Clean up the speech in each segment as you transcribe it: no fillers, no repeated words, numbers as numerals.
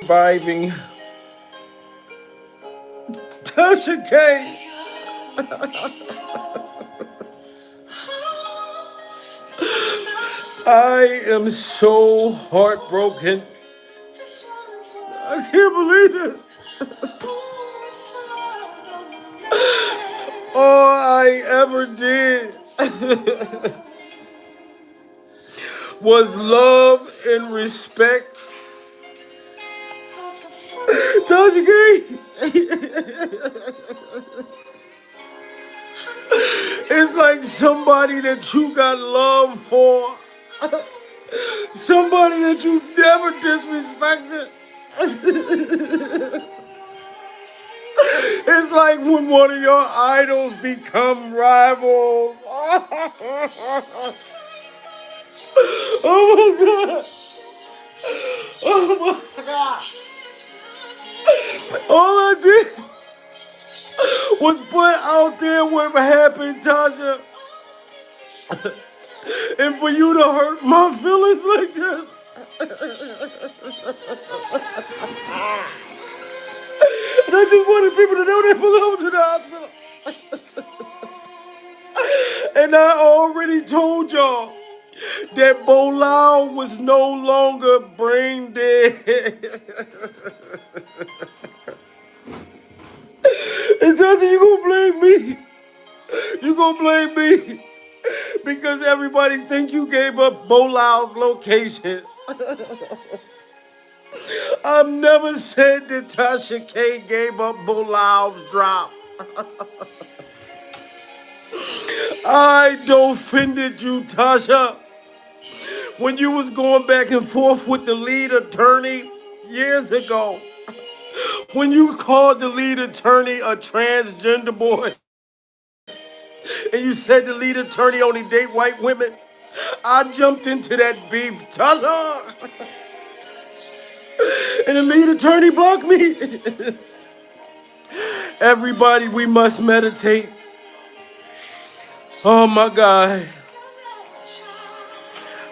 Surviving Tasha K. I am so heartbroken. I can't believe this. All I ever did was love and respect Tasha K. It's like somebody that you got love for, somebody that you never disrespected. It's like when one of your idols become rivals. Oh my god! Oh my god! All I did was put out there what happened, Tasha, and for you to hurt my feelings like this. And I just wanted people to know they belong to the hospital. And I already told y'all that Bolo was no longer brain dead. And Tasha, you gonna blame me? You gonna blame me? Because everybody think you gave up Bolo's location. I've never said that Tasha K gave up Bolo's drop. I defended you, Tasha, when you was going back and forth with the lead attorney years ago. When you called the lead attorney a transgender boy, and you said the lead attorney only date white women, I jumped into that beef, Tasha, and the lead attorney blocked me. Everybody, we must meditate. Oh my God.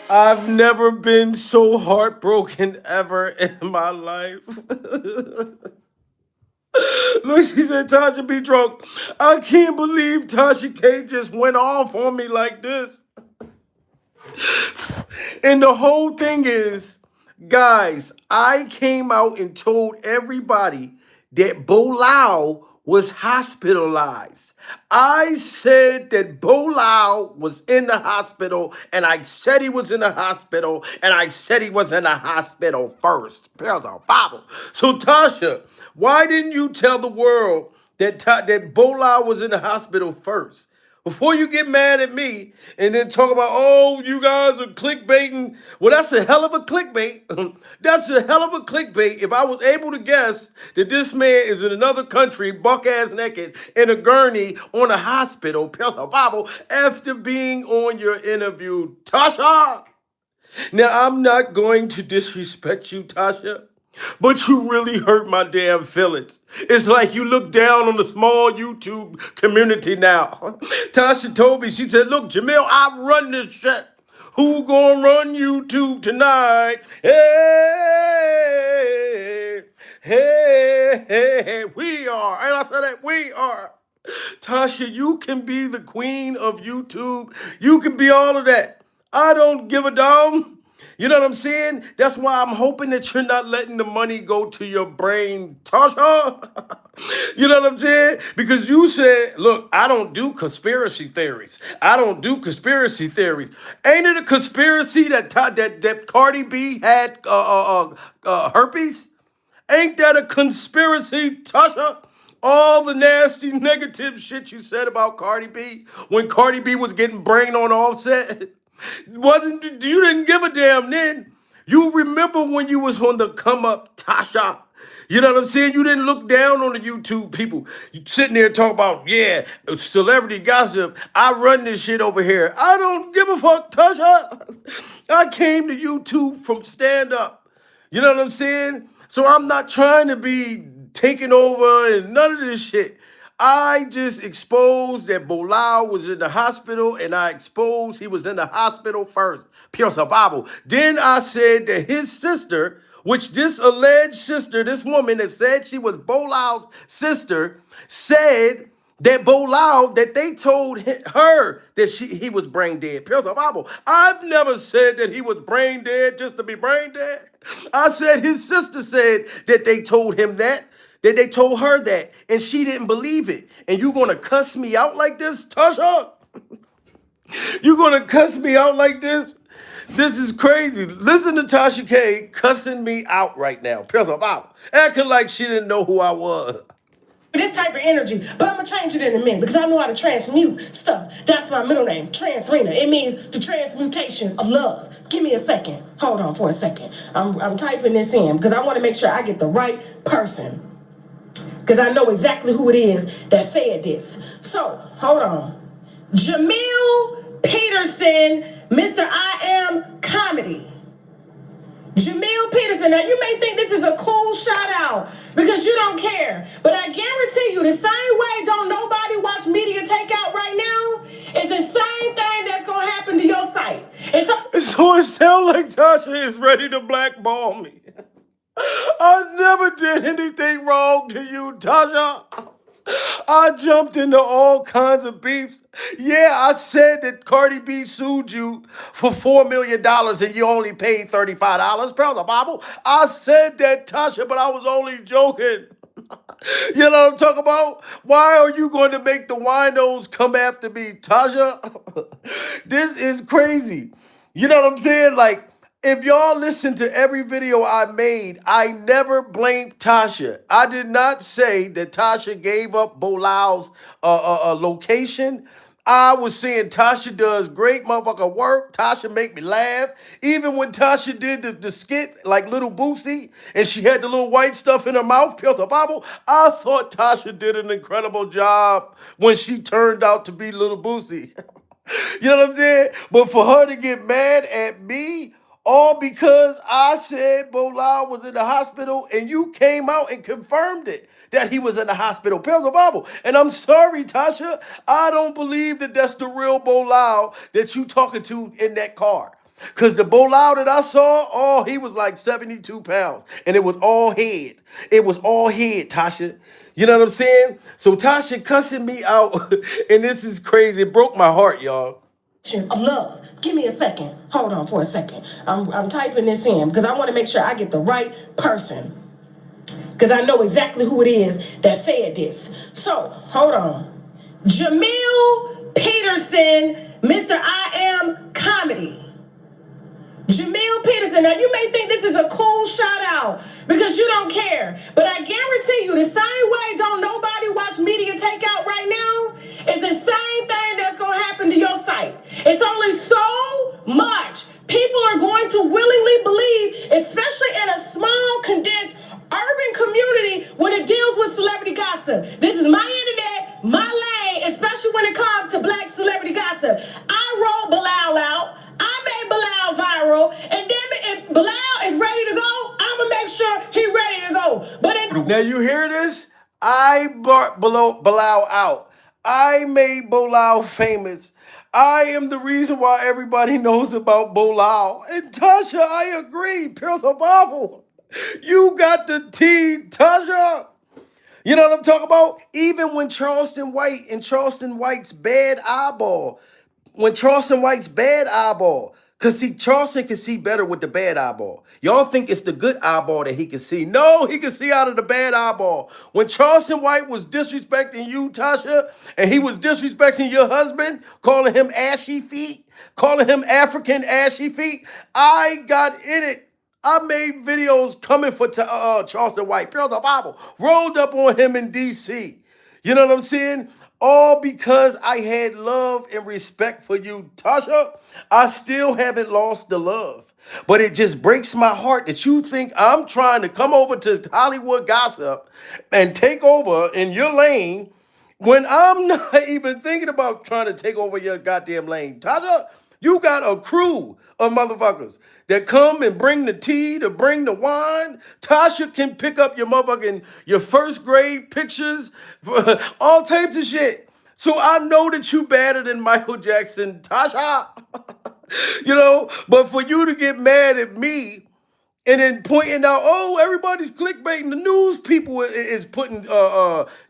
I've never been so heartbroken ever in my life. Look, she said, Tasha be drunk. I can't believe Tasha K just went off on me like this. And the whole thing is, guys, I came out and told everybody that Bilal was hospitalized. I said that Bilal was in the hospital, and I said he was in the hospital, and I said he was in the hospital first. There's a Bible. So Tasha, why didn't you tell the world that Bilal was in the hospital first? Before you get mad at me and then talk about, oh, you guys are clickbaiting. Well, that's a hell of a clickbait. That's a hell of a clickbait. If I was able to guess that this man is in another country, buck ass naked, in a gurney on a hospital, Bible, after being on your interview, Tasha. Now, I'm not going to disrespect you, Tasha, but you really hurt my damn feelings. It's like you look down on the small YouTube community now. Tasha told me, she said, look, Jamil, I run this shit. Who gonna run YouTube tonight? Hey, hey, hey, we are. And I said that we are. Tasha, you can be the queen of YouTube. You can be all of that. I don't give a damn. You know what I'm saying? That's why I'm hoping that you're not letting the money go to your brain, Tasha. You know what I'm saying? Because you said, look, I don't do conspiracy theories. I don't do conspiracy theories. Ain't it a conspiracy that Cardi B had herpes? Ain't that a conspiracy, Tasha? All the nasty negative shit you said about Cardi B when Cardi B was getting brain on Offset. Wasn't you didn't give a damn then. You remember when you was on the come up, Tasha. You know what I'm saying? You didn't look down on the YouTube people. You sitting there talking about, yeah, celebrity gossip. I run this shit over here. I don't give a fuck, Tasha. I came to YouTube from stand up. You know what I'm saying? So I'm not trying to be taking over and none of this shit. I just exposed that Bilal was in the hospital, and I exposed he was in the hospital first. Pure survival. Then I said that his sister which this alleged sister, this woman that said she was Bilal's sister, said that Bilaal, that they told her that he was brain dead. Pure Bible. I've never said that he was brain dead just to be brain dead. I said his sister said that they told him that they told her that, and she didn't believe it. And you gonna cuss me out like this, Tasha? You gonna cuss me out like this? This is crazy. Listen to Tasha K cussing me out right now. Pure Bible. Acting like she didn't know who I was. This type of energy, but I'm gonna change it in a minute because I know how to transmute stuff. That's my middle name, Transrena. It means the transmutation of love. Give me a second. Hold on for a second. I'm typing this in because I want to make sure I get the right person because I know exactly who it is that said this. So hold on, Jamil Peterson, Mr. I Am Comedy. Jamil Peterson. Now, you may think this is a cool shout out because you don't care, but I guarantee you the same way don't nobody watch media takeout right now is the same thing that's going to happen to your site. So it sounds like Tasha is ready to blackball me. I never did anything wrong to you, Tasha. I jumped into all kinds of beefs. Yeah, I said that Cardi B sued you for $4 million and you only paid $35. Praise the Bible. I said that, Tasha, but I was only joking. You know what I'm talking about? Why are you going to make the winos come after me, Tasha? This is crazy. You know what I'm saying? Like, if y'all listen to every video I made, I never blamed Tasha. I did not say that Tasha gave up Bilal's location. I was saying Tasha does great motherfucker work. Tasha make me laugh. Even when Tasha did the skit like Little Boosie and she had the little white stuff in her mouth, Pills of Bible, I thought Tasha did an incredible job when she turned out to be Little Boosie. You know what I'm saying? But for her to get mad at me, all because I said Bilal was in the hospital and you came out and confirmed it, that he was in the hospital. Pills of Bible. And I'm sorry, Tasha. I don't believe that that's the real Bilal that you talking to in that car. Because the Bilal that I saw, oh, he was like 72 pounds. And it was all head. It was all head, Tasha. You know what I'm saying? So Tasha cussing me out, and this is crazy. It broke my heart, y'all. Of love. Give me a second. Hold on for a second. I'm typing this in because I want to make sure I get the right person because I know exactly who it is that said this. So hold on, Jamil Peterson, Mr. I Am Comedy. Jamil Peterson. Now, you may think this is a cool shout out because you don't care, but I guarantee you the same way don't nobody watch media takeout right now is the same thing that's going to happen to your site. It's only so much people are going to willingly believe, especially in a small, condensed, urban community when it deals with celebrity gossip. This is my internet, my lane, especially when it comes to black celebrity gossip. I roll Bilaal out. I made Bilaal viral, and then if Bilaal is ready to go, I'm gonna make sure he ready to go. But now you hear this? I brought Bilaal out. I made Bilaal famous. I am the reason why everybody knows about Bilaal. And Tasha, I agree. Pills of Bible. You got the tea, Tasha. You know what I'm talking about? Even when Charleston White and Charleston White's bad eyeball, because see, Charleston can see better with the bad eyeball. Y'all think it's the good eyeball that he can see. No, he can see out of the bad eyeball. When Charleston White was disrespecting you, Tasha, and he was disrespecting your husband, calling him ashy feet, calling him African ashy feet, I got in it. I made videos coming for Charleston White. Pure the Bible. Rolled up on him in D.C. You know what I'm saying? All because I had love and respect for you, Tasha. I still haven't lost the love. But it just breaks my heart that you think I'm trying to come over to Hollywood gossip and take over in your lane when I'm not even thinking about trying to take over your goddamn lane. Tasha, you got a crew of motherfuckers that come and bring the tea, to bring the wine. Tasha can pick up your first grade pictures, all types of shit. So I know that you better than Michael Jackson, Tasha. You know, but for you to get mad at me and then pointing out, oh, everybody's clickbaiting. The news people is putting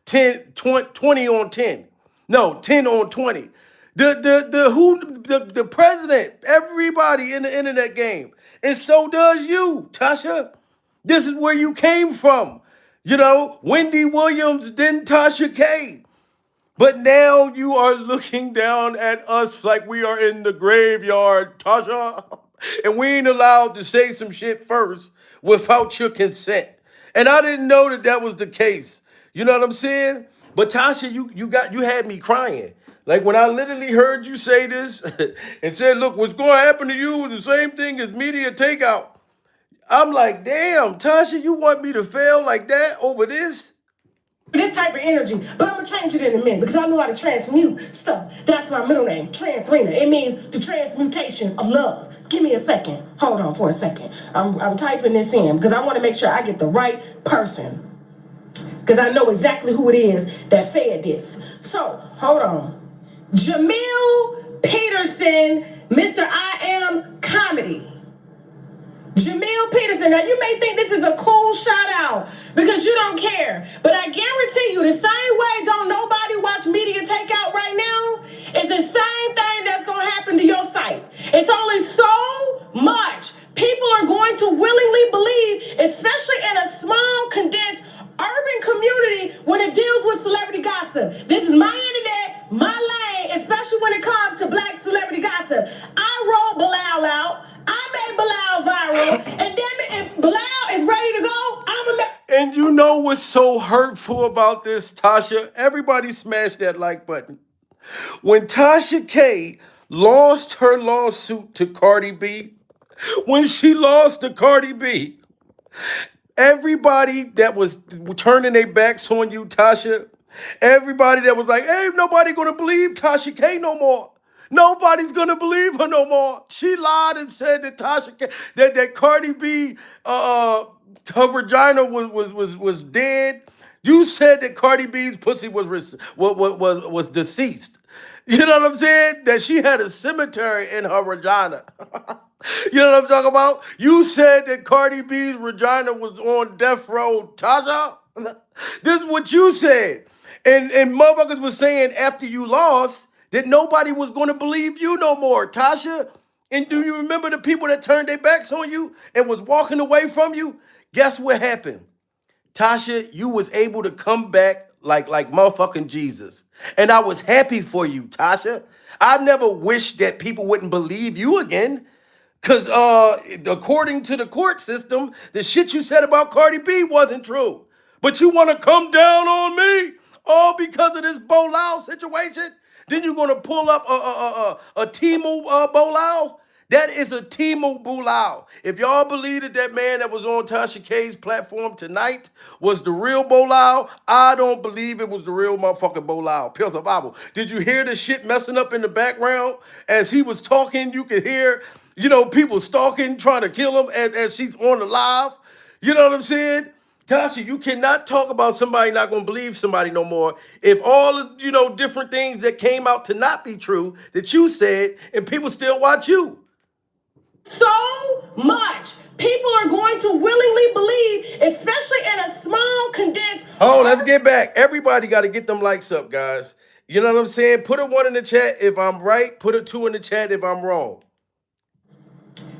10, 20 on 10. No, 10 on 20. The president, everybody in the internet game. And so does you, Tasha. This is where you came from. You know, Wendy Williams, then Tasha K. But now you are looking down at us like we are in the graveyard, Tasha. And we ain't allowed to say some shit first without your consent. And I didn't know that that was the case. You know what I'm saying? But Tasha, you had me crying. Like when I literally heard you say this and said, look, what's going to happen to you is the same thing as media takeout. I'm like, damn, Tasha, you want me to fail like that over this? This type of energy, but I'm gonna change it in a minute because I know how to transmute stuff. That's my middle name, Transrena. It means the transmutation of love. Give me a second. Hold on for a second. I'm typing this in because I want to make sure I get the right person because I know exactly who it is that said this. So hold on. Jamil Peterson, Mr. I Am Comedy. Jamil Peterson. Now, you may think this is a cool shout out because you don't care, but I guarantee you the same way don't nobody watch media takeout right now is the same thing that's going to happen to your site. It's only so much people are going to willingly believe, especially in a small, condensed, urban community when it deals with celebrity gossip. This is my internet, my lane, especially when it comes to black celebrity gossip. I roll Bilaal out. I made Bilaal viral, and damn it, if Bilaal is ready to go, I'm a. And you know what's so hurtful about this, Tasha? Everybody smash that like button. When Tasha K lost her lawsuit to Cardi B, when she lost to Cardi B, everybody that was turning their backs on you, Tasha, everybody that was like, hey, nobody gonna believe Tasha K no more. Nobody's gonna believe her no more. She lied and said that Tasha K, that Cardi B, her vagina was dead. You said that Cardi B's pussy was deceased. You know what I'm saying? That she had a cemetery in her vagina. You know what I'm talking about? You said that Cardi B's vagina was on death row, Tasha. This is what you said. And motherfuckers was saying after you lost that nobody was going to believe you no more, Tasha. And do you remember the people that turned their backs on you and was walking away from you? Guess what happened? Tasha, you was able to come back like motherfucking Jesus. And I was happy for you, Tasha. I never wished that people wouldn't believe you again. Cause according to the court system, the shit you said about Cardi B wasn't true. But you want to come down on me all because of this Bolo situation? Then you're gonna pull up a Timu Bolo? That is a Timu Bulal. If y'all believe that that man that was on Tasha K's platform tonight was the real Bolal, I don't believe it was the real motherfucking Bolal. Pure survival. Did you hear the shit messing up in the background? As he was talking, you could hear, you know, people stalking, trying to kill him as she's on the live. You know what I'm saying? Tasha, you cannot talk about somebody not gonna believe somebody no more if all of, you know, different things that came out to not be true that you said and people still watch you. So much. People are going to willingly believe, especially in a small, condensed. Oh, let's get back. Everybody got to get them likes up, guys. You know what I'm saying? Put a 1 in the chat if I'm right. Put a 2 in the chat if I'm wrong.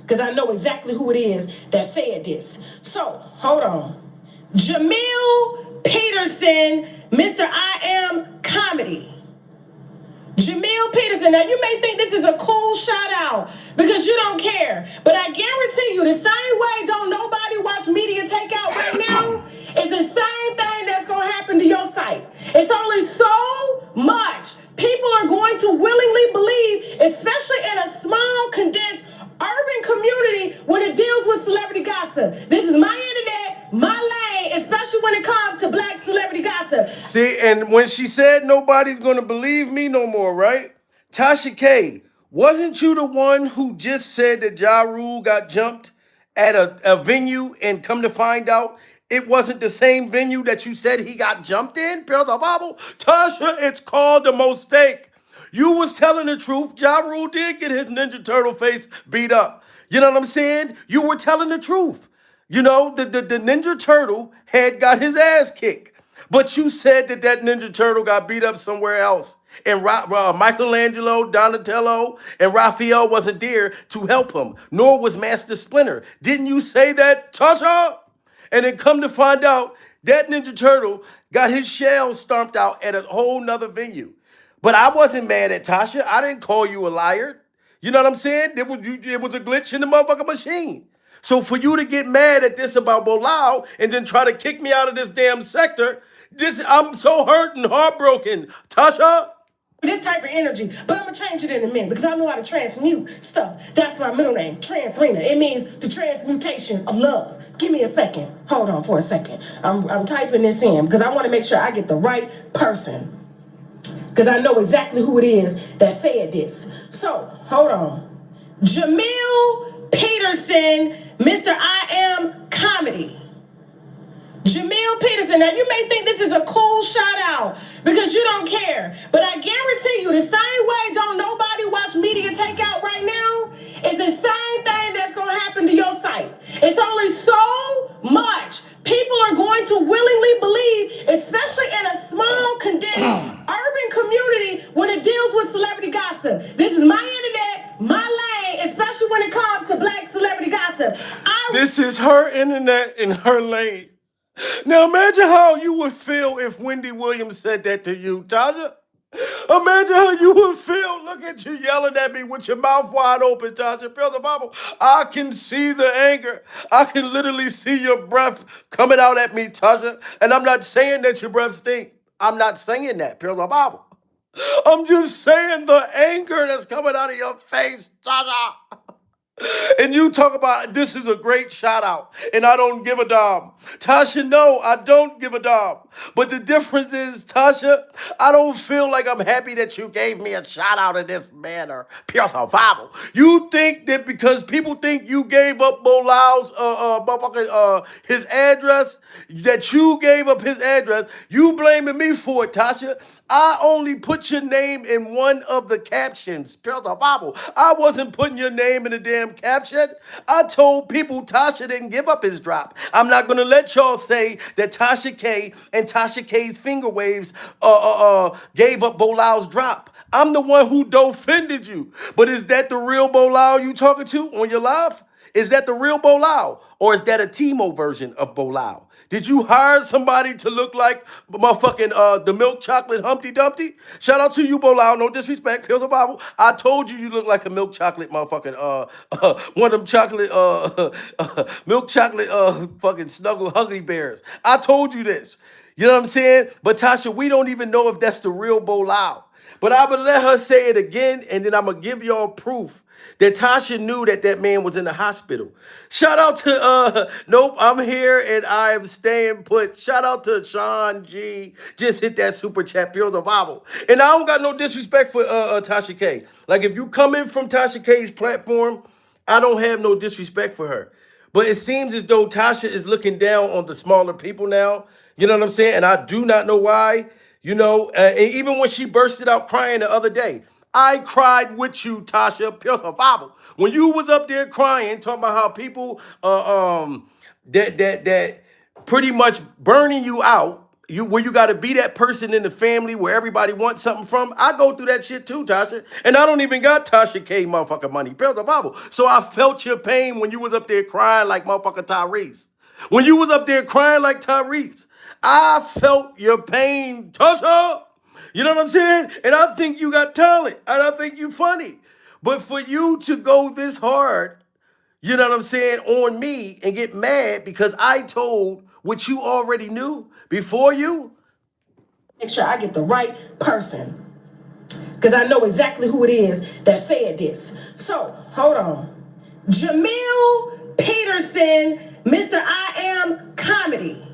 Because I know exactly who it is that said this. So, hold on. Jamil Peterson, Mr. I Am Comedy. Jamil Peterson. Now, you may think this is a cool shout out because you don't care, but I guarantee you the same way don't nobody watch media takeout right now is the same thing that's going to happen to your site. It's only so much people are going to willingly believe, especially in a small, condensed, urban community when it deals with celebrity gossip. This is my internet, my lane, especially when it comes to black celebrity gossip. See, and when she said nobody's going to believe me no more, right? Tasha K, wasn't you the one who just said that Ja Rule got jumped at a venue and come to find out it wasn't the same venue that you said he got jumped in? Bible? Tasha, it's called a mistake. You was telling the truth. Ja Rule did get his Ninja Turtle face beat up. You know what I'm saying? You were telling the truth. You know, the Ninja Turtle had got his ass kicked. But you said that that Ninja Turtle got beat up somewhere else. And Michelangelo, Donatello, and Raphael wasn't there to help him, nor was Master Splinter. Didn't you say that, Tasha? And then come to find out, that Ninja Turtle got his shell stomped out at a whole nother venue. But I wasn't mad at Tasha. I didn't call you a liar. You know what I'm saying? It was a glitch in the motherfucking machine. So for you to get mad at this about Bilal and then try to kick me out of this damn sector, I'm so hurt and heartbroken. Tasha? This type of energy, but I'm gonna change it in a minute because I know how to transmute stuff. That's my middle name, Transrena. It means the transmutation of love. Give me a second. Hold on for a second. I'm typing this in because I want to make sure I get the right person. Because I know exactly who it is that said this. So, hold on. Jamil Peterson, Mr. I Am Comedy. Jamil Peterson. Now, you may think this is a cool shout out because you don't care. But I guarantee you, the same way don't nobody watch media takeout right now is the same thing that's going to happen to your site. It's only so much people are going to willingly believe, especially in a small, condensed urban community when it deals with celebrity gossip. This is my internet, my lane, especially when it comes to black celebrity gossip. This is her internet in her lane. Now imagine how you would feel if Wendy Williams said that to you, Tasha. Imagine how you would feel. Look at you yelling at me with your mouth wide open, Tasha. Pills of Bible. I can see the anger. I can literally see your breath coming out at me, Tasha. And I'm not saying that your breath stink. I'm not saying that, Pills of Bible. I'm just saying the anger that's coming out of your face, Tasha. And you talk about this is a great shout out, and I don't give a damn. Tasha, no, I don't give a damn. But the difference is, Tasha, I don't feel like I'm happy that you gave me a shout out in this manner. Pure survival. You think that because people think you gave up Bilal's his address, that you gave up his address, you blaming me for it, Tasha. I only put your name in one of the captions. Pure survival. I wasn't putting your name in the damn caption. I told people Tasha didn't give up his drop. I'm not gonna let y'all say that Tasha K and Tasha K's finger waves gave up Bilal's drop. I'm the one who defended you. But is that the real Bilal you talking to on your live? Is that the real Bilal? Or is that a Timo version of Bilal? Did you hire somebody to look like motherfucking the milk chocolate Humpty Dumpty? Shout out to you, Bilal. No disrespect. Pills of Bible. I told you you look like a milk chocolate motherfucking one of them chocolate milk chocolate fucking snuggle huggy bears. I told you this. You know what I'm saying? But Tasha, we don't even know if that's the real Bilal. But I would let her say it again, and then I'm gonna give y'all proof that Tasha knew that that man was in the hospital. Shout out to nope, I'm here and I am staying put. Shout out to Sean G. Just hit that super chat, Pure Survival. And I don't got no disrespect for Tasha K. Like if you come in from Tasha K's platform, I don't have no disrespect for her. But it seems as though Tasha is looking down on the smaller people now. You know what I'm saying? And I do not know why. You know, and even when she bursted out crying the other day, I cried with you, Tasha. Pure survival. When you was up there crying, talking about how people that pretty much burning you out, where you got to be that person in the family where everybody wants something from. I go through that shit too, Tasha, and I don't even got Tasha K motherfucking money. Pure survival. So I felt your pain when you was up there crying like motherfucking Tyrese. When you was up there crying like Tyrese, I felt your pain, Tasha. You know what I'm saying? And I think you got talent, and I think you funny. But for you to go this hard, you know what I'm saying, on me and get mad because I told what you already knew before you. Make sure I get the right person. Because I know exactly who it is that said this. So, hold on. Jamil Peterson, Mr. I Am Comedy.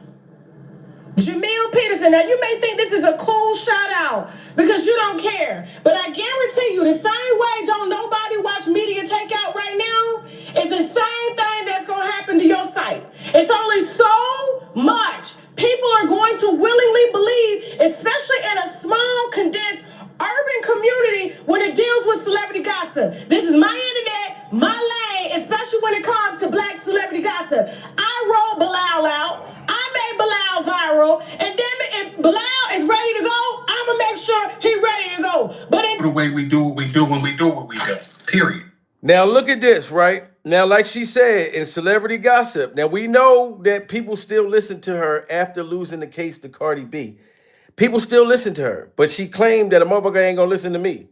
Jamil Peterson. Now, you may think this is a cool shout out because you don't care. But I guarantee you, the same way don't nobody watch media takeout right now is the same thing that's going to happen to your site. It's only so much people are going to willingly believe, especially in a small, condensed urban community when it deals with celebrity gossip. This is my internet, my lane, especially when it comes to black celebrity gossip. I roll Bilaal out. I made Bilaal viral. And then if Bilaal is ready to go, I'm going to make sure he's ready to go. But the way we do what we do when we do what we do. Period. Now look at this, right? Now, like she said, in celebrity gossip, now we know that people still listen to her after losing the case to Cardi B. People still listen to her, but she claimed that a motherfucker ain't gonna listen to me.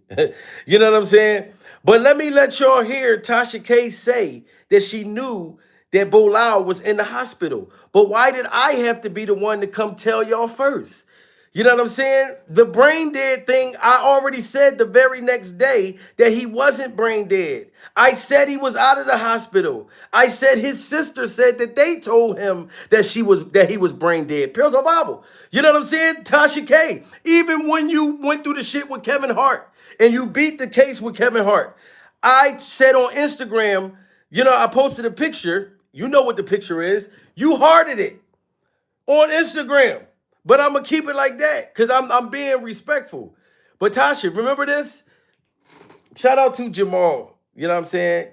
You know what I'm saying? But let y'all hear Tasha K say that she knew that Bolo was in the hospital. But why did I have to be the one to come tell y'all first? You know what I'm saying? The brain dead thing, I already said the very next day that he wasn't brain dead. I said he was out of the hospital. I said his sister said that they told him that he was brain dead. Pills or Bible. You know what I'm saying? Tasha K. Even when you went through the shit with Kevin Hart and you beat the case with Kevin Hart, I said on Instagram, I posted a picture. You know what the picture is. You hearted it on Instagram. But I'm gonna keep it like that because I'm being respectful. But Tasha, remember this? Shout out to Jamal. You know what I'm saying?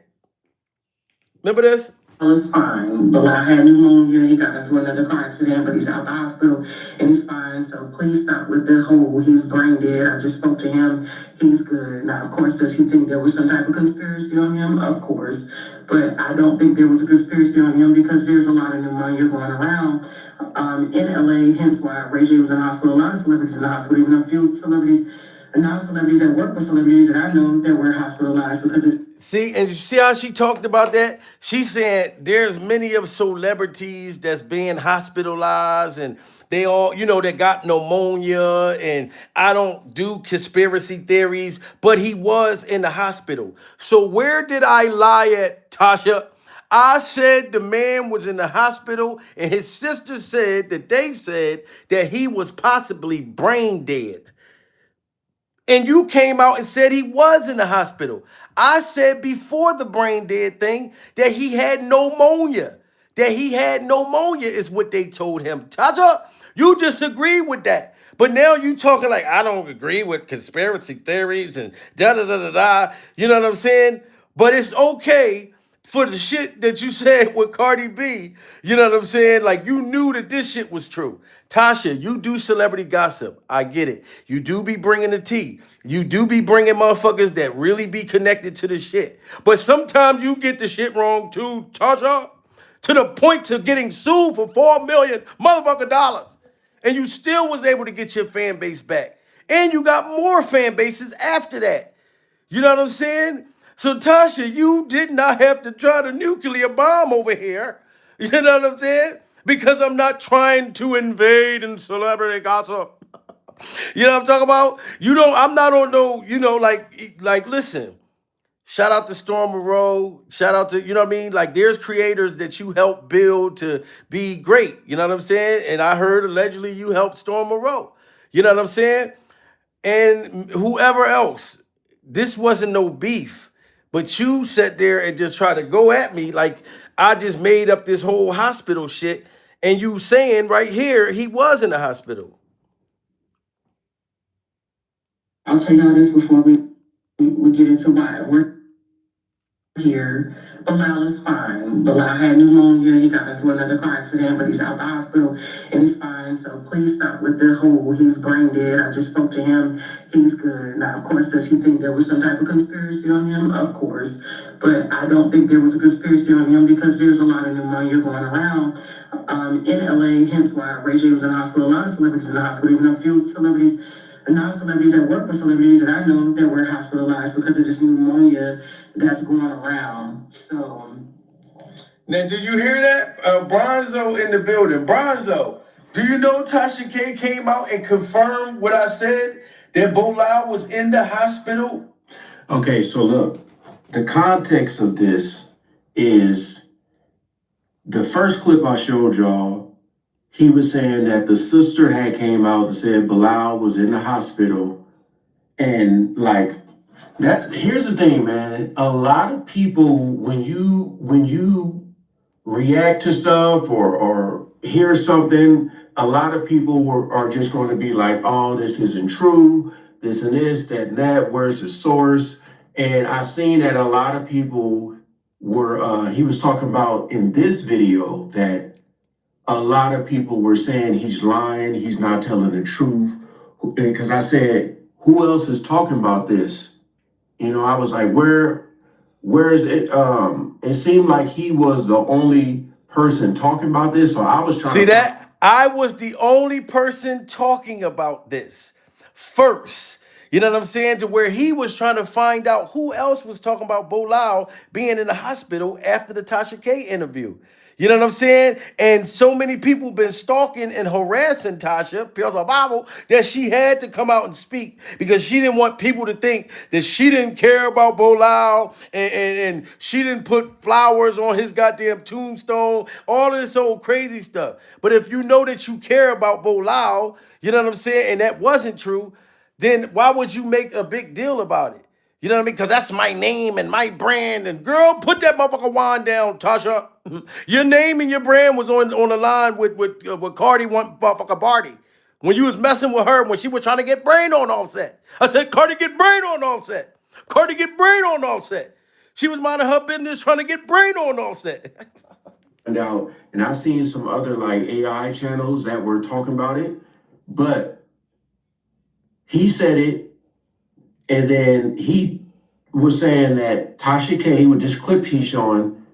Remember this? It's fine. Bilaal had pneumonia. He got into another car accident, but he's out the hospital and he's fine. So please stop with the whole he's brain dead. I just spoke to him. He's good. Now, of course, does he think there was some type of conspiracy on him? Of course. But I don't think there was a conspiracy on him because there's a lot of pneumonia going around in LA, hence why Ray J was in the hospital. A lot of celebrities in the hospital, even a few celebrities, non-celebrities that work with celebrities that I know that were hospitalized because it's See, and you see how she talked about that? She said there's many of celebrities that's being hospitalized and they all, they got pneumonia, and I don't do conspiracy theories, but he was in the hospital. So where did I lie at, Tasha? I said the man was in the hospital, and his sister said that they said that he was possibly brain dead. And you came out and said he was in the hospital. I said before the brain dead thing that he had pneumonia. That he had pneumonia is what they told him. Tasha, you disagree with that. But now you talking like I don't agree with conspiracy theories and da da da da da. You know what I'm saying? But it's okay for the shit that you said with Cardi B. You know what I'm saying? Like you knew that this shit was true. Tasha, you do celebrity gossip. I get it. You do be bringing the tea. You do be bringing motherfuckers that really be connected to the shit. But sometimes you get the shit wrong too, Tasha. To the point to getting sued for $4 million motherfucking dollars. And you still was able to get your fan base back. And you got more fan bases after that. You know what I'm saying? So Tasha, you did not have to try the nuclear bomb over here. You know what I'm saying? Because I'm not trying to invade in celebrity gossip. You know what I'm talking about? I'm not on no, listen. Shout out to Storm Rowe. Shout out to, you know what I mean? Like there's creators that you help build to be great. You know what I'm saying? And I heard allegedly you helped Storm Rowe. You know what I'm saying? And whoever else. This wasn't no beef. But you sat there and just tried to go at me like I just made up this whole hospital shit. And you saying right here he was in the hospital. I'll tell y'all this before we get into why we're here. Bilaal is fine. Bilaal had pneumonia. He got into another car accident, but he's out the hospital and he's fine. So please stop with the whole he's brain dead. I just spoke to him. He's good. Now, of course, does he think there was some type of conspiracy on him? Of course. But I don't think there was a conspiracy on him because there's a lot of pneumonia going around in LA, hence why Ray J was in the hospital. A lot of celebrities in the hospital, even a few celebrities, non-celebrities that work with celebrities that I know that were hospitalized because of this pneumonia that's going around. So now, did you hear that? Bronzo in the building. Bronzo, do you know Tasha K came out and confirmed what I said? That Bolo was in the hospital? Okay, so look, the context of this is the first clip I showed y'all. He was saying that the sister had came out and said Bilaal was in the hospital. And like that, here's the thing, man. A lot of people, when you react to stuff or hear something, a lot of people are just going to be like, oh, this isn't true, this and this, that and that, where's the source? And I've seen that a lot of people were, he was talking about in this video that a lot of people were saying he's lying, he's not telling the truth. Because I said, who else is talking about this? You know, I was like, where is it? It seemed like he was the only person talking about this. So I was trying See to that? I was the only person talking about this first. You know what I'm saying? To where he was trying to find out who else was talking about Bolo being in the hospital after the Tasha K interview. You know what I'm saying? And so many people been stalking and harassing Tasha, Pills of Bible, that she had to come out and speak because she didn't want people to think that she didn't care about Bolo and she didn't put flowers on his goddamn tombstone, all of this old crazy stuff. But if you know that you care about Bolo, you know what I'm saying, and that wasn't true, then why would you make a big deal about it? You know what I mean? Because that's my name and my brand. And girl, put that motherfucker wine down, Tasha. Your name and your brand was on the line with Cardi one motherfucker Barty. When you was messing with her, when she was trying to get brain on Offset. I said, Cardi get brain on Offset. Cardi get brain on Offset. She was minding her business trying to get brain on Offset. find out, and I seen some other like AI channels that were talking about it, but he said it, and then he was saying that Tasha K, with this clip he's showing,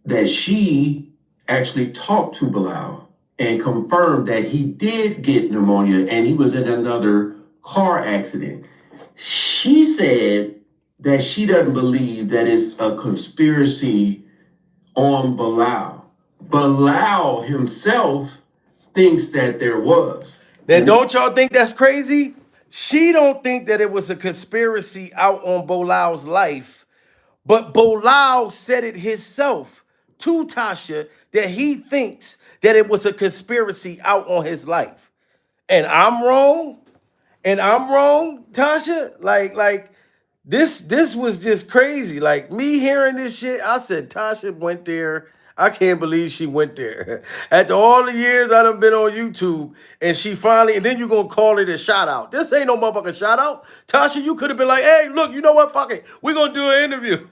that she actually talked to Bilal and confirmed that he did get pneumonia and he was in another car accident. She said that she doesn't believe that it's a conspiracy on Bilal. Bilal himself thinks that there was. Then don't y'all think that's crazy? She don't think that it was a conspiracy out on Bolal's life, but Bolal said it himself to Tasha that he thinks that it was a conspiracy out on his life. And I'm wrong? And I'm wrong, Tasha? Like this was just crazy. Like me hearing this shit, I said Tasha went there. I can't believe she went there. After all the years I done been on YouTube, and she finally, and then you gonna call it a shout out. This ain't no motherfucking shout out. Tasha, you could have been like, hey, look, you know what? Fuck it. We're gonna do an interview.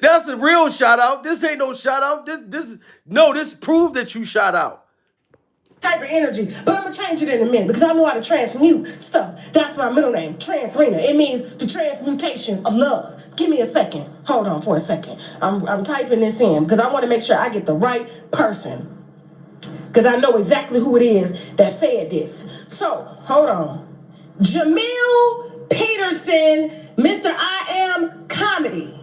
That's a real shout out. This ain't no shout out. This proved that you shout out. Type of energy, but I'm gonna change it in a minute because I know how to transmute stuff. That's my middle name, Transrena. It means the transmutation of love. Give me a second. Hold on for a second. I'm typing this in because I want to make sure I get the right person because I know exactly who it is that said this. So hold on. Jamil Peterson, Mr. I Am Comedy.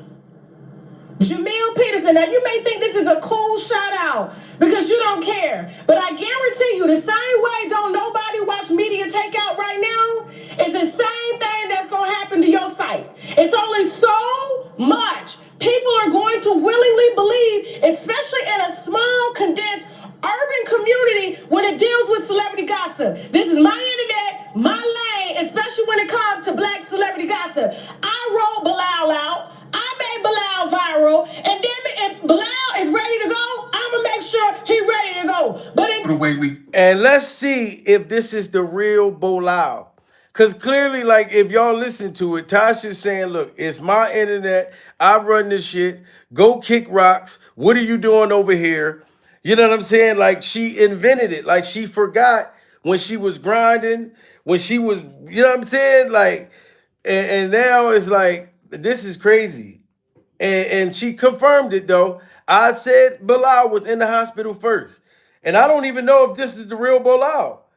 Jamil Peterson. Now, you may think this is a cool shout out because you don't care, but I guarantee you the same way don't nobody watch media takeout right now is the same thing that's going to happen to your site. It's only so much people are going to willingly believe, especially in a small, condensed, urban community when it deals with celebrity gossip. This is my internet, my lane, especially when it comes to black celebrity gossip. I rolled Bilaal out. I made Bilaal viral, and then if Bilaal is ready to go, I'm gonna make sure he's ready to go. But the way we And let's see if this is the real Bolal. Because clearly, like, if y'all listen to it, Tasha's saying, look, it's my internet. I run this shit. Go kick rocks. What are you doing over here? You know what I'm saying? Like, she invented it. Like, she forgot when she was grinding, when she was, you know what I'm saying? Like, and now it's like, this is crazy. And she confirmed it though. I said Bilal was in the hospital first. And I don't even know if this is the real Bilal.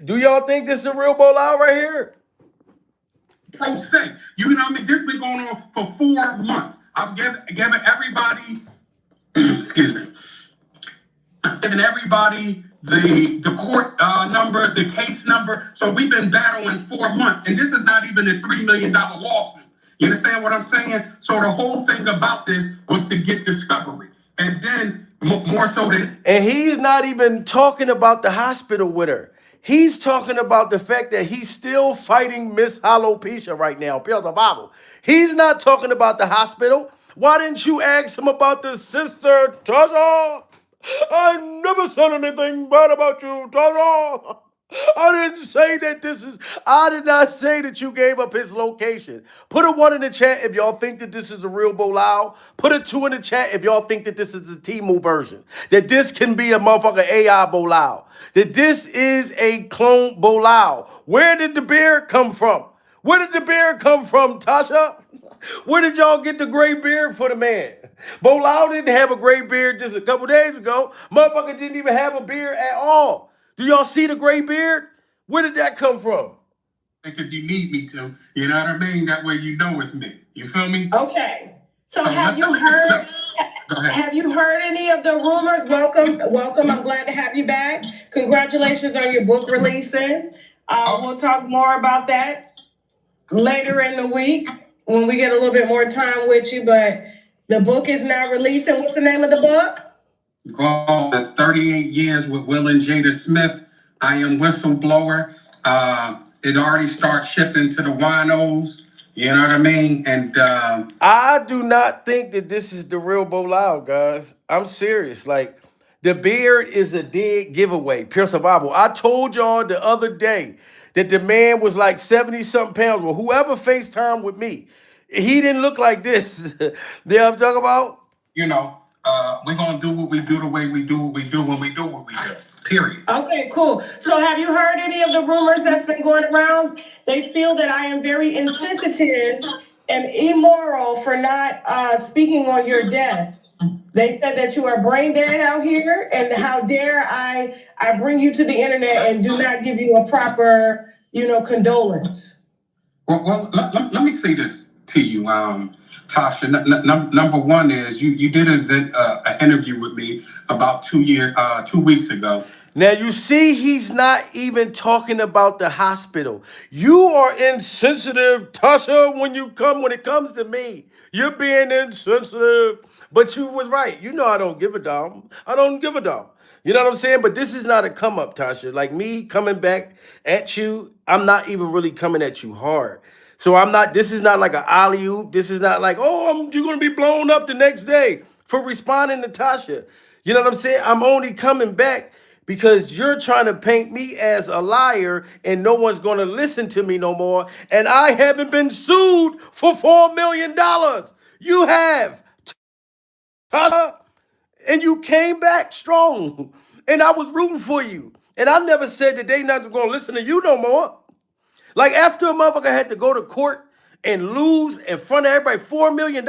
Do y'all think this is the real Bilal right here? folks say, you know what I mean? This been going on for 4 months. I've given everybody, excuse me, I've given everybody the court number, the case number. So we've been battling 4 months, and this is not even a $3 million lawsuit. You understand what I'm saying? So the whole thing about this was to get discovery, and then more so than. And he's not even talking about the hospital with her. He's talking about the fact that he's still fighting Miss Alopecia right now. Pure the Bible. He's not talking about the hospital. Why didn't you ask him about the sister, Tasha? I never said anything bad about you, Tasha. I didn't say that this is. I did not say that you gave up his location. Put a one in the chat if y'all think that this is the real Bilal. Put a two in the chat if y'all think that this is the Timu version. That this can be a motherfucking AI Bilal. That this is a clone Bilal. Where did the beard come from? Where did the beard come from, Tasha? Where did y'all get the gray beard for the man? Bilal didn't have a gray beard just a couple days ago. Motherfucker didn't even have a beard at all. Do y'all see the gray beard? Where did that come from? If you need me to, you know what I mean? That way you know it's me. You feel me? Okay. So have you heard have you heard any of the rumors? Welcome, welcome. I'm glad to have you back. Congratulations on your book releasing. We'll talk more about that later in the week when we get a little bit more time with you, but the book is now releasing. What's the name of the book? Oh, that's 38 years with Will and Jada Smith. I am Whistleblower. It already starts shipping to the winos. You know what I mean? And I do not think that this is the real Bilal, guys. I'm serious. Like, the beard is a dead giveaway, pure survival. I told y'all the other day that the man was like 70 something pounds. Well, whoever FaceTime with me, he didn't look like this. You know what I'm talking about? you know, we're gonna do what we do the way we do what we do when we do what we do. Period. Okay, cool. So have you heard any of the rumors that's been going around? They feel that I am very insensitive and immoral for not speaking on your death. They said that you are brain dead out here, and how dare I bring you to the internet and do not give you a proper, condolence. Well, let me say this to you, Tasha. Number one is you did an interview with me about 2 weeks ago. Now you see he's not even talking about the hospital. You are insensitive, Tasha, when it comes to me. You're being insensitive. But you was right. You know I don't give a damn. I don't give a damn. You know what I'm saying? But this is not a come up, Tasha. Like me coming back at you, I'm not even really coming at you hard. So I'm not, this is not like an alley oop. This is not like, oh, you're going to be blown up the next day for responding to Tasha. You know what I'm saying? I'm only coming back because you're trying to paint me as a liar and no one's going to listen to me no more. And I haven't been sued for $4 million. You have. Tasha, and you came back strong. And I was rooting for you. And I never said that they not going to listen to you no more. Like after a motherfucker had to go to court and lose in front of everybody $4 million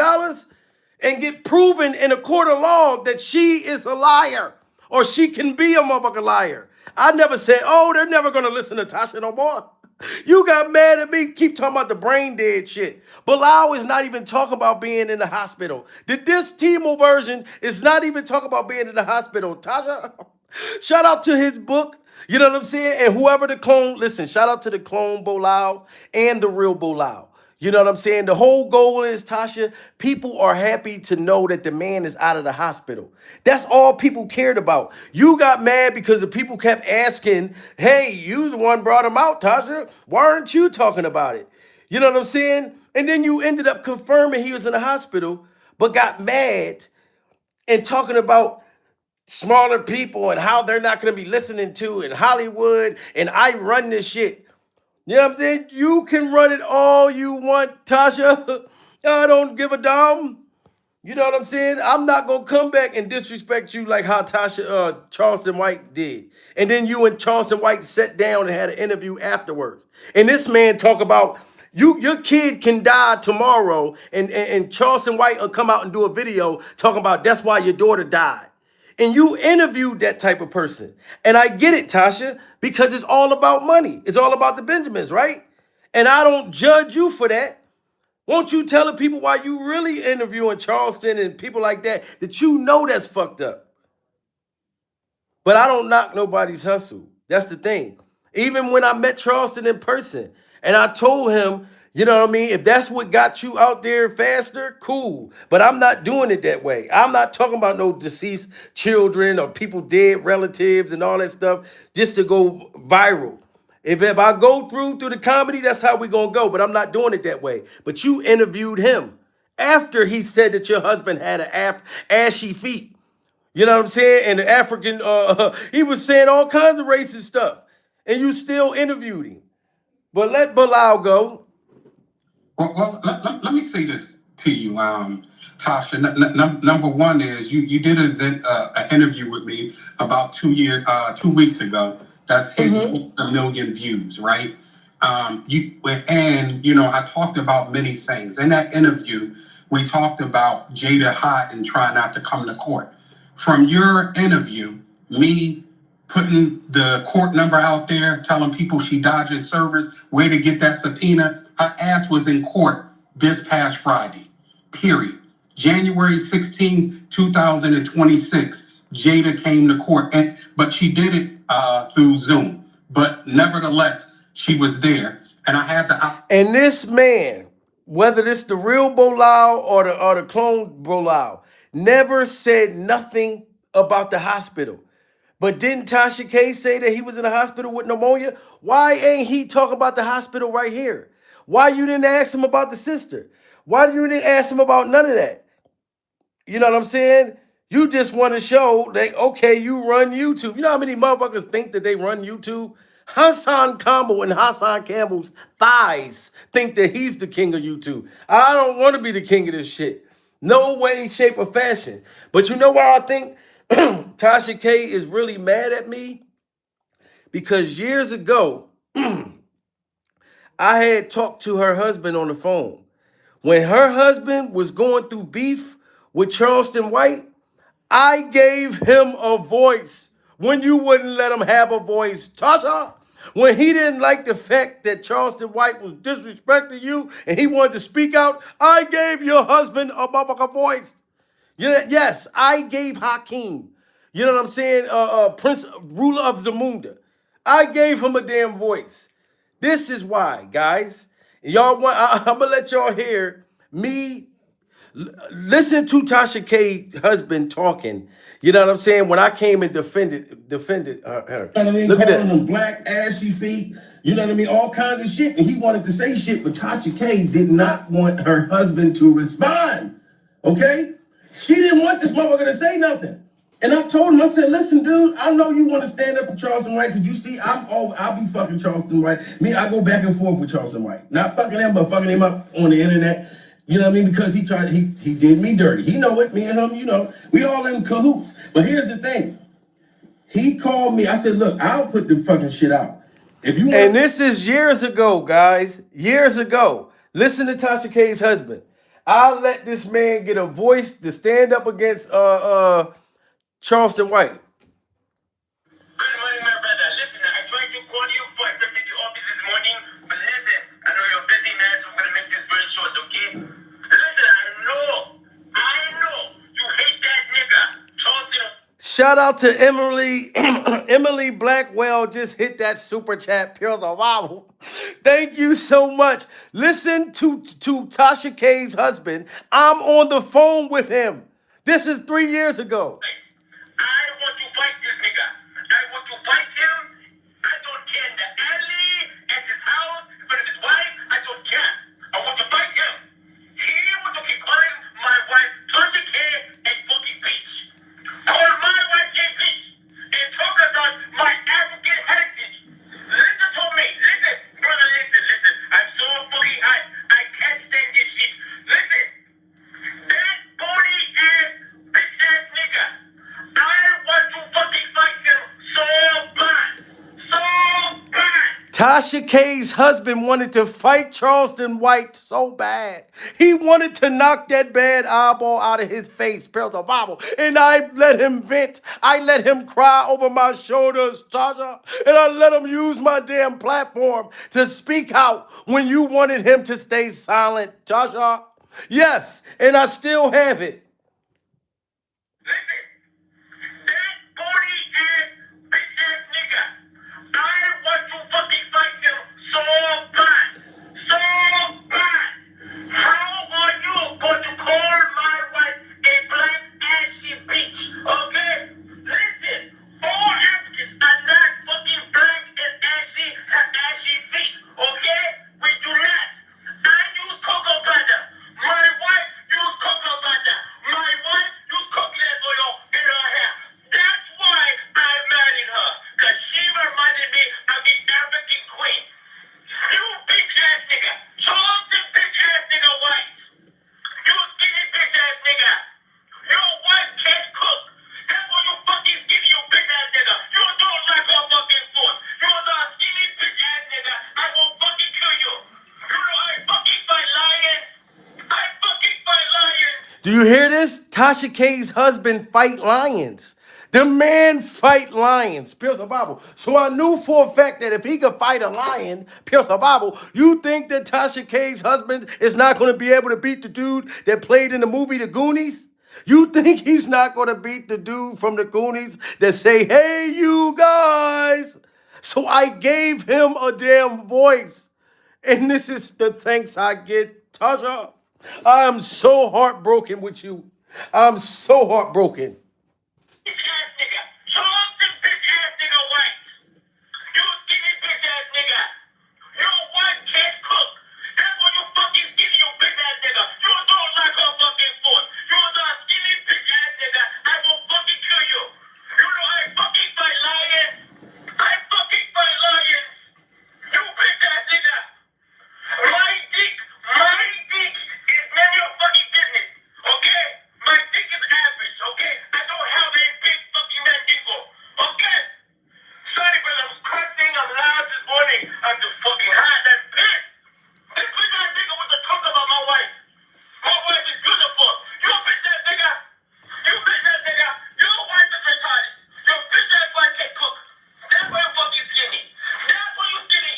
and get proven in a court of law that she is a liar or she can be a motherfucking liar. I never said, oh, they're never going to listen to Tasha no more. You got mad at me, keep talking about the brain dead shit. Bilal is not even talking about being in the hospital. This Timo version is not even talking about being in the hospital. Tasha, shout out to his book. You know what I'm saying? And whoever the clone, listen, shout out to the clone Bilal and the real Bilal. You know what I'm saying? The whole goal is, Tasha, people are happy to know that the man is out of the hospital. That's all people cared about. You got mad because the people kept asking, hey, you the one brought him out, Tasha. Why aren't you talking about it? You know what I'm saying? And then you ended up confirming he was in the hospital, but got mad and talking about smaller people and how they're not going to be listening to in Hollywood and I run this shit. You know what I'm saying? You can run it all you want, Tasha. I don't give a damn. You know what I'm saying? I'm not gonna come back and disrespect you like how Charleston White did. And then you and Charleston White sat down and had an interview afterwards. And this man talk about your kid can die tomorrow, and Charleston White will come out and do a video talking about that's why your daughter died. And you interviewed that type of person. And I get it, Tasha, because it's all about money. It's all about the Benjamins, right? And I don't judge you for that. Won't you tell the people why you really interviewing Charleston and people like that you know that's fucked up? But I don't knock nobody's hustle. That's the thing. Even when I met Charleston in person and I told him, you know what I mean? If that's what got you out there faster, cool. But I'm not doing it that way. I'm not talking about no deceased children or people dead relatives and all that stuff just to go viral. If I go through the comedy, that's how we gonna go. But I'm not doing it that way. But you interviewed him after he said that your husband had ashy feet. You know what I'm saying? And the African, he was saying all kinds of racist stuff. and you still interviewed him. But let Bilaal go. Well, let me say this to you, Tasha. Number one is you did an interview with me about 2 weeks ago. That's hit a million views, right? I talked about many things in that interview. We talked about Jada hot and trying not to come to court. From your interview, me putting the court number out there, telling people she dodging service, where to get that subpoena. Her ass was in court this past Friday, period. January 16, 2026, Jada came to court, but she did it through Zoom. But nevertheless, she was there, and I had the... And this man, whether this the real Bilaal or the clone Bilaal, never said nothing about the hospital. But didn't Tasha K say that he was in the hospital with pneumonia? Why ain't he talking about the hospital right here? Why you didn't ask him about the sister? Why you didn't ask him about none of that? You know what I'm saying? You just want to show that, okay, you run YouTube. You know how many motherfuckers think that they run YouTube? Hassan Campbell and Hassan Campbell's thighs think that he's the king of YouTube. I don't want to be the king of this shit. No way, shape, or fashion. But you know why I think Tasha K is really mad at me? Because years ago, I had talked to her husband on the phone. When her husband was going through beef with Charleston White, I gave him a voice when you wouldn't let him have a voice, Tasha. When he didn't like the fact that Charleston White was disrespecting you and he wanted to speak out, I gave your husband a motherfucker voice. You know, yes, I gave Hakeem, you know what I'm saying, Prince, ruler of Zamunda. I gave him a damn voice. This is why, guys. Y'all want? I'm gonna let y'all hear me. Listen to Tasha K's husband talking. You know what I'm saying? When I came and defended her. You know what I mean? Look at Calling this. them black assy feet. You know what I mean? All kinds of shit. And he wanted to say shit, but Tasha K did not want her husband to respond. Okay? She didn't want this motherfucker to say nothing. And I told him, I said, listen, dude, I know you want to stand up for Charleston White because you see, I'll be fucking Charleston White. I go back and forth with Charleston White. Not fucking him, but fucking him up on the internet. You know what I mean? Because he did me dirty. He know it, me and him, we all in cahoots. But here's the thing. He called me. I said, look, I'll put the fucking shit out. If you want. And this is years ago, guys. Years ago. Listen to Tasha K's husband. I'll let this man get a voice to stand up against Charleston White. Good morning, my brother. Listen, I tried to call you for to the office this morning, but listen, I know you're busy, man, so I'm gonna make this very short, okay? Listen, I know you hate that nigga, Charleston. Shout out to Emily. Emily Blackwell just hit that super chat. Pure survival. Thank you so much. Listen to Tasha K's husband. I'm on the phone with him. This is 3 years ago. I want to fight this nigga. I want to fight him. I don't care in the alley, at his house, in front of his wife. I don't care. I want to fight him. He want to keep calling my wife Tasha K a fucking bitch. Call my wife a bitch. And talk about my African heritage. Listen to me. Listen. Brother, listen. I'm so fucking hot. I can't stand this shit. Listen. That bony ass, bitch ass nigga. I want to fucking fight him so bad. So bad. Tasha K's husband wanted to fight Charleston White so bad. He wanted to knock that bad eyeball out of his face, Bible. And I let him vent. I let him cry over my shoulders, Tasha. And I let him use my damn platform to speak out when you wanted him to stay silent, Tasha. Yes, and I still have it. Listen. That bony ass, bitch ass nigga. I want to fucking fight him so bad. So bad. How are you going to call my wife a black assy bitch? Okay? Listen. All Africans are not fucking black and assy, have ashy feet. Okay? We do not. I use cocoa butter. My wife used cocoa butter. Do you hear this? Tasha K's husband fight lions. The man fight lions. Pierce the Bible. So I knew for a fact that if he could fight a lion, Pierce the Bible, you think that Tasha K's husband is not going to be able to beat the dude that played in the movie The Goonies? You think he's not going to beat the dude from The Goonies that say, hey, you guys? So I gave him a damn voice. And this is the thanks I get, Tasha. I am so heartbroken with you. I'm so heartbroken. Bitch ass nigga. Show off this bitch ass nigga wife. You skinny bitch ass nigga. Your wife can't cook. That's why you fucking skinny, you bitch ass nigga. You don't like her fucking foot. You're the skinny bitch ass nigga. I will fucking kill you. You know I fucking fight lions. I fucking fight lions. You bitch ass nigga. My dick is none of your fucking business. Okay? My dick is average. Okay? I don't have a big fucking man dick. Okay? Sorry, but I'm cursing. I'm loud this morning. I'm just fucking hot and pissed. This bitch ass nigga was to talk about my wife. My wife is beautiful. You bitch ass nigga. You bitch ass nigga. Your wife is retarded. Your bitch ass wife can't cook. That's why you're fucking skinny. That's why you're skinny.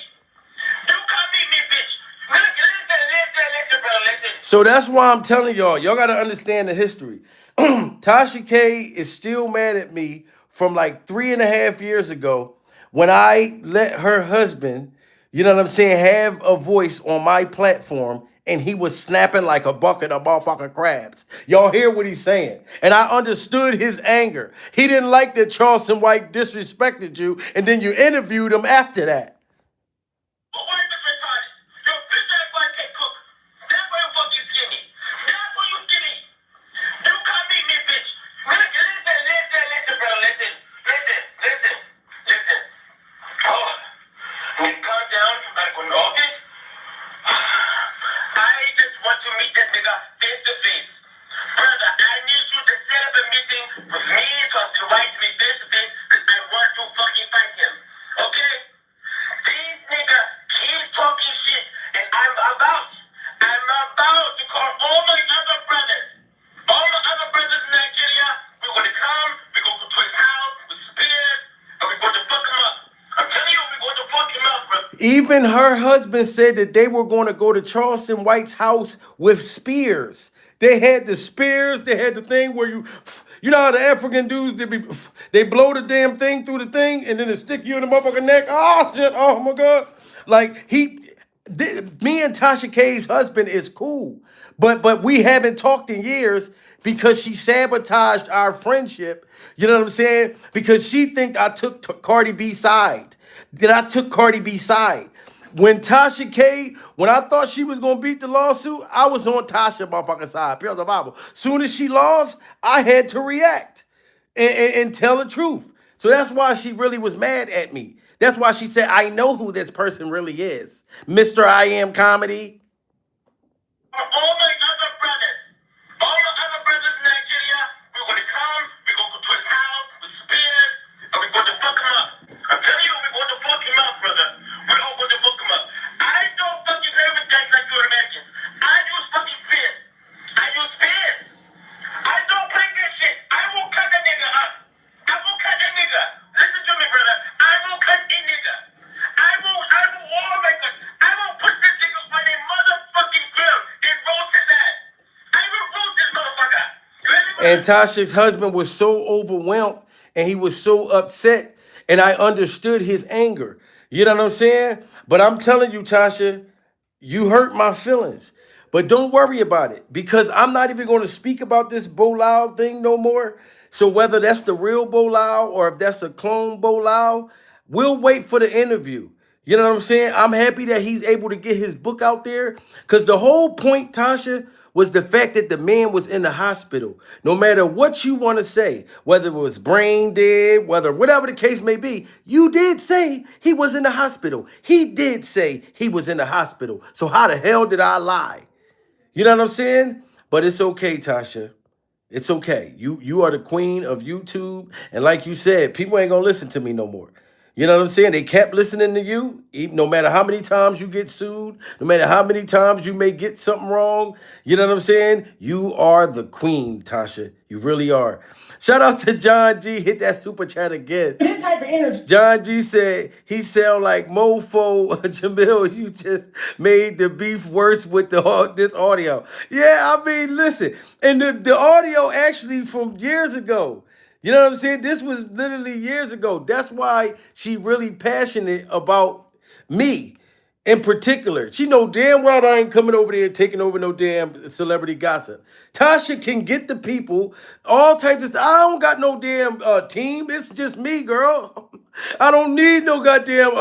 You can't beat me, bitch. Listen, brother, listen. So that's why I'm telling y'all got to understand the history. Tasha K is still mad at me from like 3.5 years ago when I let her husband, you know what I'm saying, have a voice on my platform and he was snapping like a bucket of motherfucking crabs. Y'all hear what he's saying? And I understood his anger. He didn't like that Charleston White disrespected you and then you interviewed him after that. Your wife is retarded. Your bitch ass wife can't cook. That's why you're fucking skinny. That's why you're skinny. You can't beat me, bitch. Listen, brother, listen. Oh, you calm down. You gotta go to the office. I just want to meet that nigga face to face. Brother, I need you to set up a meeting with me so I can write me face to face because I want to fucking fight him. Okay? These niggas keep talking shit, and I'm about to call all my other brothers. All my other brothers in Nigeria, we're gonna come, we're gonna go to his house with spears, and we're going to fuck him up. I'm telling you, we're going to fuck him up, brother. Even her husband said that they were going to go to Charleston White's house with spears. They had the spears. They had the thing where you know how the African dudes, they blow the damn thing through the thing and then they stick you in the motherfucking neck. Oh, shit. Oh, my God. Like, me and Tasha K's husband is cool. But we haven't talked in years because she sabotaged our friendship. You know what I'm saying? Because she think I took Cardi B's side. That I took Cardi B's side. When Tasha K, when I thought she was gonna beat the lawsuit, I was on Tasha motherfucking side. Pure the Bible. Soon as she lost, I had to react and tell the truth. So that's why she really was mad at me. That's why she said, I know who this person really is. Mr. I Am Comedy. All my other brothers in Nigeria, we're gonna come, we're gonna go to his house with spears, and we're going to fuck him up. I'm telling you, we're going to fuck him up, brother. We're all going to fuck him up. I don't fucking play with guys like you imagine. I use fucking spears. I don't play this shit. I will cut that nigga up. I will cut that nigga. Listen to me, brother. I will cut a nigga. I will war make us. I will put this nigga on a motherfucking grill and roast his ass. I will roast this motherfucker. You hear me? And Tasha's husband was so overwhelmed and he was so upset. And I understood his anger. You know what I'm saying? But I'm telling you, Tasha, you hurt my feelings. But don't worry about it because I'm not even going to speak about this Bolo thing no more. So whether that's the real Bolo or if that's a clone Bolo, we'll wait for the interview. You know what I'm saying? I'm happy that he's able to get his book out there because the whole point, Tasha, was the fact that the man was in the hospital. No matter what you want to say, whether it was brain dead, whatever the case may be, you did say he was in the hospital. He did say he was in the hospital. So how the hell did I lie? You know what I'm saying? But it's okay, Tasha. It's okay. You are the queen of YouTube. And like you said, people ain't going to listen to me no more. You know what I'm saying? They kept listening to you, even no matter how many times you get sued, no matter how many times you may get something wrong. You know what I'm saying? You are the queen, Tasha. You really are. Shout out to John G. Hit that super chat again. This type of energy. John G said he sound like mofo. Jamil, you just made the beef worse with this audio. Yeah, I mean, listen, and the audio actually from years ago. You know what I'm saying? This was literally years ago. That's why she really passionate about me in particular. She know damn well I ain't coming over there taking over no damn celebrity gossip. Tasha can get the people, all types of stuff. I don't got no damn team. It's just me, girl. I don't need no goddamn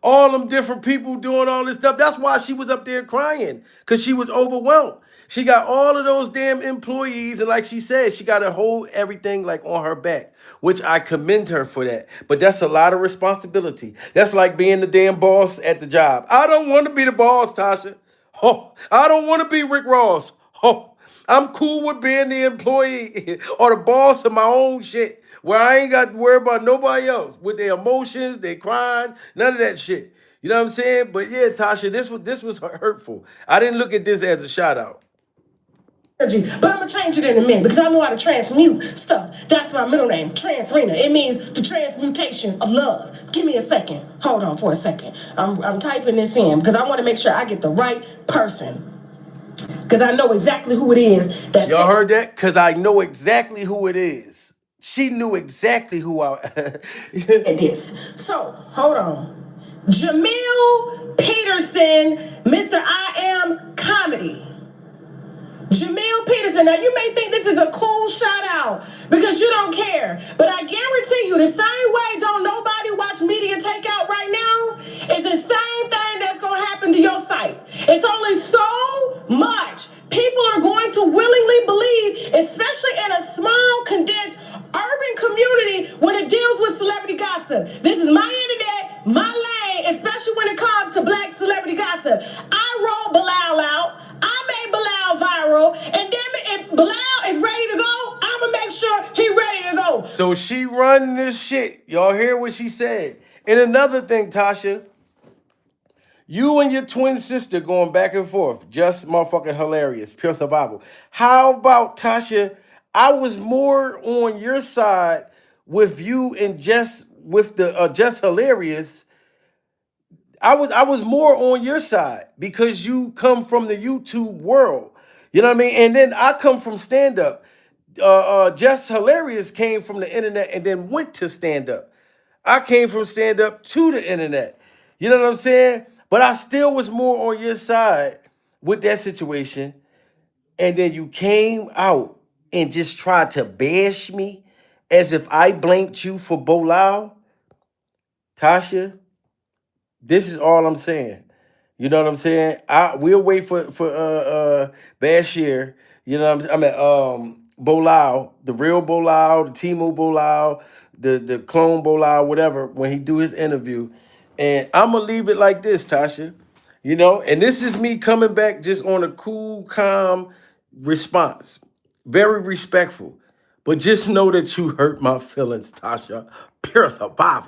all them different people doing all this stuff. That's why she was up there crying, because she was overwhelmed. She got all of those damn employees, and like she said, she got to hold everything like on her back, which I commend her for that. But that's a lot of responsibility. That's like being the damn boss at the job. I don't want to be the boss, Tasha. Oh, I don't want to be Rick Ross. Oh, I'm cool with being the employee or the boss of my own shit, where I ain't got to worry about nobody else with their emotions, they crying, none of that shit. You know what I'm saying? But yeah, Tasha, this was hurtful. I didn't look at this as a shout out. But I'm gonna change it in a minute because I know how to transmute stuff. That's my middle name, Transrena. It means the transmutation of love. Give me a second. Hold on for a second. I'm typing this in because I want to make sure I get the right person. Because I know exactly who it is that Y'all heard that? Because I know exactly who it is. She knew exactly who I at this. So, hold on. Jamil Peterson, Mr. I Am Comedy. Jamil Peterson. Now, you may think this is a cool shout out because you don't care. But I guarantee you, the same way don't nobody watch media takeout right now is the same thing that's going to happen to your site. It's only so much people are going to willingly believe, especially in a small, condensed, urban community when it deals with celebrity gossip. This is my internet, my lane, especially when it comes to black celebrity gossip. I roll Bilaal out. I made Bilaal viral. And damn it, if Bilaal is ready to go, I'm going to make sure he ready to go. So she running this shit. Y'all hear what she said. And another thing, Tasha, you and your twin sister going back and forth, just motherfucking hilarious, pure survival. How about, Tasha, I was more on your side with you and Jess, with the Jess Hilarious. I was more on your side because you come from the YouTube world. You know what I mean? And then I come from stand up. Jess Hilarious came from the internet and then went to stand up. I came from stand up to the internet. You know what I'm saying? But I still was more on your side with that situation. And then you came out and just tried to bash me as if I blanked you for Bolo. Tasha, this is all I'm saying. You know what I'm saying? We'll wait for Bashir. You know what I'm saying? Bolo, the real Bolo, the Timu Bolo, the clone Bolo, whatever, when he do his interview. And I'm gonna leave it like this, Tasha. You know, and this is me coming back just on a cool, calm response. Very respectful. But just know that you hurt my feelings, Tasha. Pure survival.